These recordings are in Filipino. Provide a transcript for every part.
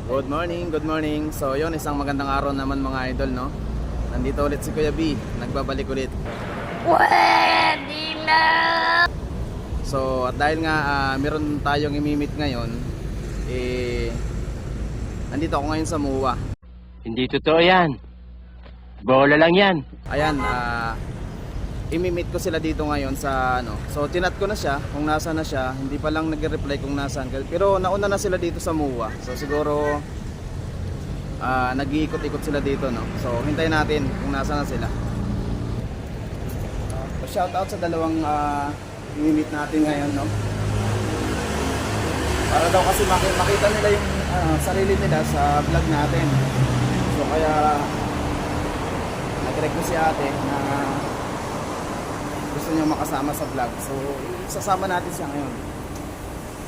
Good morning, good morning. So yun, isang magandang araw naman mga idol, no? Nandito ulit si Kuya B, nagbabalik ulit. Pwede na! So at dahil nga meron tayong imimit ngayon, nandito ako ngayon sa MUA. Hindi totoo yan. Bola lang yan. Ayan, imimit ko sila dito ngayon sa ano. So tinat ko na siya kung nasa na siya. Hindi pa lang nagre-reply kung nasaan. Pero nauna na sila dito sa MUA. So siguro nag-iikot-ikot sila dito, no. So hintayin natin kung nasa na sila. Shout out sa dalawang imimit natin ngayon, no. Para daw kasi makita nila yung sarili nila sa vlog natin. So kaya nag-request si ate na gusto niya makasama sa vlog. So sasama natin siya ngayon.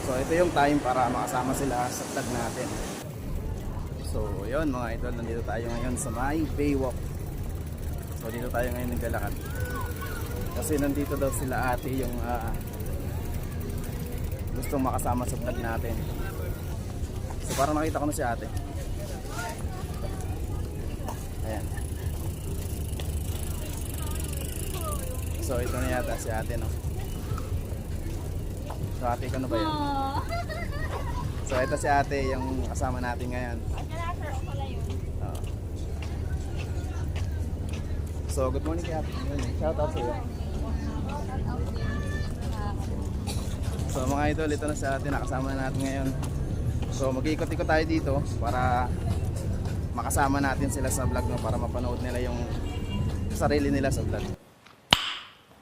So ito yung time para makasama sila sa vlog natin. So yun mga idol, nandito tayo ngayon sa may Baywalk. So dito tayo ngayon naglalakad. Kasi nandito daw sila ate yung gustong makasama sa vlog natin. So parang nakita ko na si ate. Ayan. So ito na yata si ate, no. So ate ko na ba yan? So ito si ate yung kasama natin ngayon. So good morning kay ate. Shout out sa iyo. So mga idol, ito na si ate, nakasama na natin ngayon. So mag-iikot-ikot tayo dito para makasama natin sila sa vlog, no, para mapanood nila yung sarili nila sa vlog.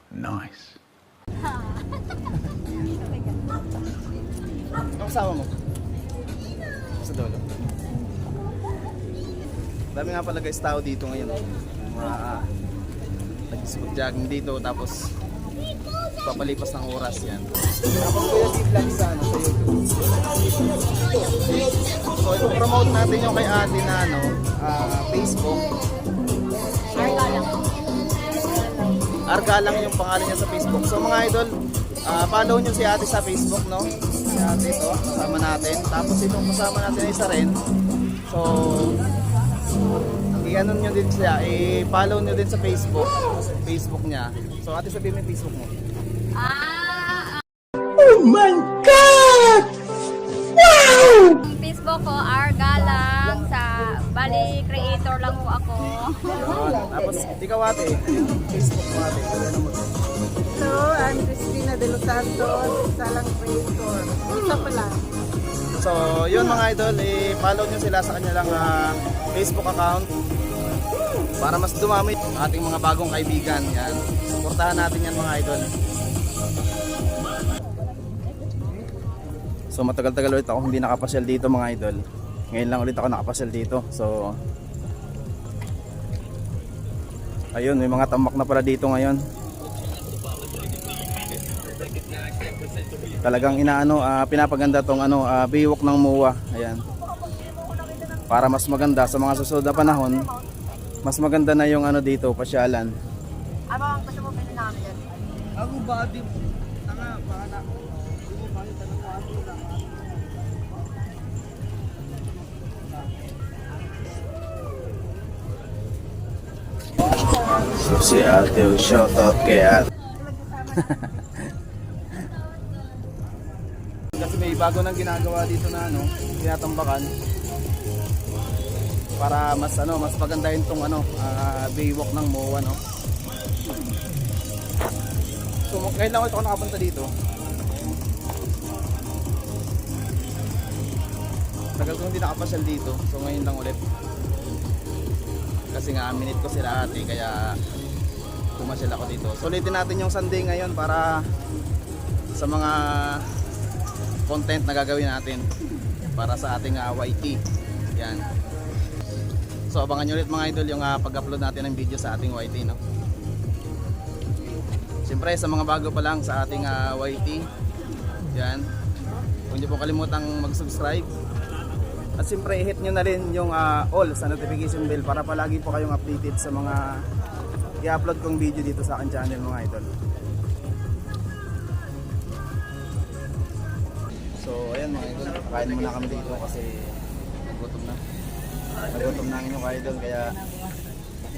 Nice. Ang kasama mo? Sa dulo. Dami nga pala guys tao dito ngayon. Nag-spot jogging dito tapos papalipas ng oras yan. Tapos kuya di-vlog sa YouTube. So ito-promote natin yung kay ate na Facebook. Arga lang yung pangalan niya sa Facebook. So mga idol, follow nyo si ate sa Facebook, no? Si ate ito, kasama natin. Tapos itong kasama natin ay isa rin. So i-ano nyo din siya, i-follow nyo din sa Facebook niya. So ate, sabihin mo yung Facebook mo. Oh my God! Wow! Facebook ko, Arga lang. Bali, creator lang po ako. Tapos ikaw ate, Facebook mo ate. Hello, I'm Cristina De Los Santos, salang creator. Isa pa lang. So yun mga idol, i-follow nyo sila sa kanilang Facebook account para mas dumami ating mga bagong kaibigan. Yan, suportahan natin yan mga idol. So matagal-tagal ulit ako hindi nakapasyal dito mga idol. Ngayon lang ulit ako nakapasyal dito. So ayun, may mga tambak na pala dito ngayon. Talagang pinapaganda tong Baywalk ng MUA. Ayan. Para mas maganda sa mga susunod na panahon, mas maganda na yung dito, pasyalan. Ano ang gusto mo pinanamin yan? Ako ba di tanga bahala ko. So si ate, shout out kay ate. Kasi may bago nang ginagawa dito na tinatambakan para mas mas pagandahin tong Baywalk ng MUA, no. So ngayon lang ulit ako nakapunta dito. Tagal ko hindi nakapasyal dito. So ngayon lang ulit. Kasi nga minute ko sila ate kaya pumasyal ako dito. So ulitin natin yung Sunday ngayon para sa mga content na gagawin natin para sa ating YT. Yan. So abangan nyo ulit mga idol yung pag-upload natin ng video sa ating YT, no. Siyempre sa mga bago pa lang sa ating YT, yan, huwag nyo pong kalimutang mag-subscribe. At siyempre i-hit nyo na rin yung all sa notification bell para palagi po kayong updated sa mga i-upload kong video dito sa aking channel mga idol. So ayan mga idol, kain muna kami dito kasi nagugutom na. Nagutom na ang inyong idol kaya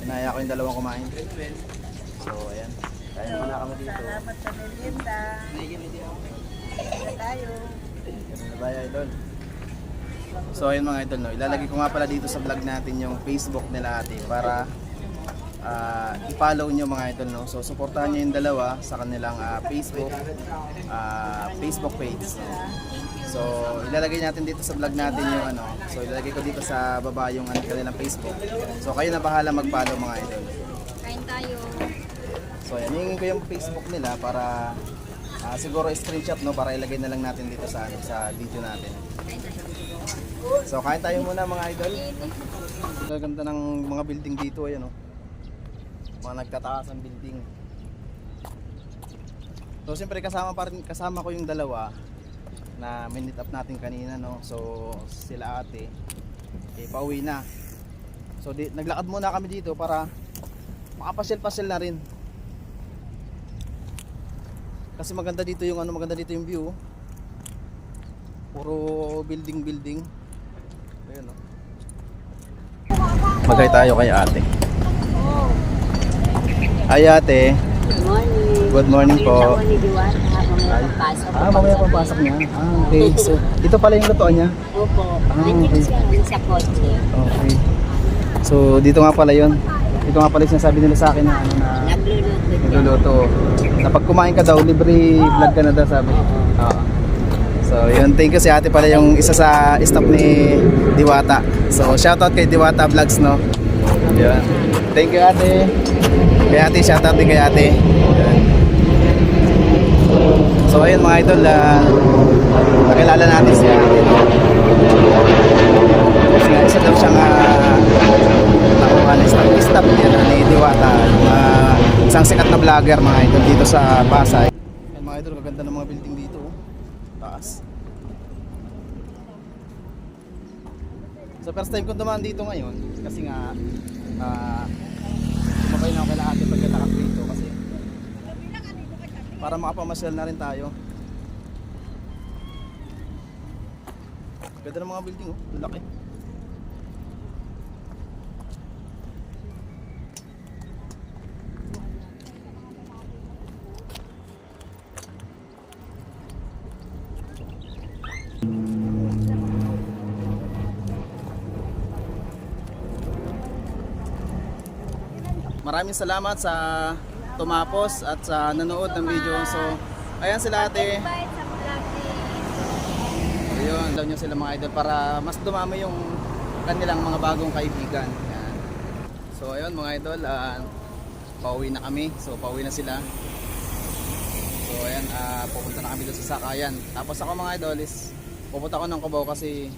inaya ko yung dalawang kumain. So ayan, kaya muna kami dito. Salamat sa merienda. Kaya tayo. Bye idol. So ayun mga idol, no, ilalagay ko nga pala dito sa vlog natin yung Facebook nila ate para i-follow nyo mga idol, no. So suportahan nyo yung dalawa sa kanilang Facebook page, no? So ilalagay natin dito sa vlog natin yung ano. So ilalagay ko dito sa baba yung kanilang Facebook. So kayo na bahala mag-follow mga idol. Kain tayo. So ayan, hingin ko yung Facebook nila para siguro screenshot, no, para ilagay na lang natin dito sa video natin. Kain tayo. So kain tayo muna mga idol. Gaganda ng mga building dito, ayan, oh. Mga nagtataas ang building. So siyempre kasama ko yung dalawa na minute up natin kanina, no. So sila ate pauwi na. So naglakad muna kami dito para makapasyal-pasyal na rin. Kasi maganda dito yung maganda dito yung view. Puro building. Ayun, no. Magay tayo kay ate. Hi ate. Good morning. Good morning po. Ako ni Diwata habang papasok. Mamaya papasok niya. Okay. So, ito pala yung lutoan niya. Opo. okay. Nandiyan siya sa kotse. Okay. So, dito nga pala yun. Ito nga pala yung sinasabi nila sa akin na nagluluto. Na pag kumain ka daw, libre vlog ka na daw, sabi. Oo. So, yun. Thank you si ate pala yung isa sa staff ni Diwata. So, shoutout kay Diwata Vlogs, no? Yun. Thank you ate. Kay ate, shoutout din kay ate. Yun. So, ayun mga idol, nakilala natin si ate, no? Kasi nga, isa daw siyang nakuha na staff niya ni Diwata, isang sikat na vlogger mga idol dito sa Pasay. Ayun mga idol, kaganda ng mga building dito, oh. Taas. So first time ko dumaan dito ngayon kasi nga sumakay na ako kay ate pagkatakas dito kasi para makapamasyal na rin tayo. Ganda ng mga building, oh, laki. Maraming salamat sa tumapos at sa nanood ng video. So, ayan sila ate. Bye sa vlog ni Ayun, daw nyo sila mga idol para mas dumami yung kanilang mga bagong kaibigan. Ayan. So, ayun mga idol, pauwi na kami. So, pauwi na sila. So, ayan, pupunta na kami doon sa Sakayan. Tapos ako mga idol is pupunta ko ng Cubao kasi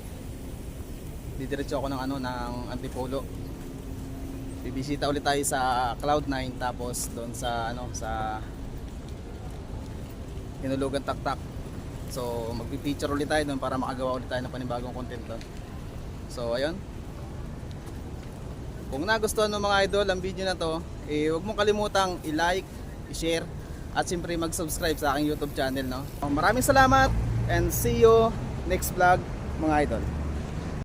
didiretso ako ng ng Antipolo. Bibisita ulit tayo sa Cloud9 tapos doon sa sa Hinulugan Taktak. So magpi-feature ulit tayo doon para makagawa ulit tayo ng panibagong content doon. So ayun. Kung nagustuhan mo mga idol ang video na to, huwag mong kalimutang i-like, i-share at siyempre mag-subscribe sa aking YouTube channel, no. Maraming salamat and see you next vlog mga idol.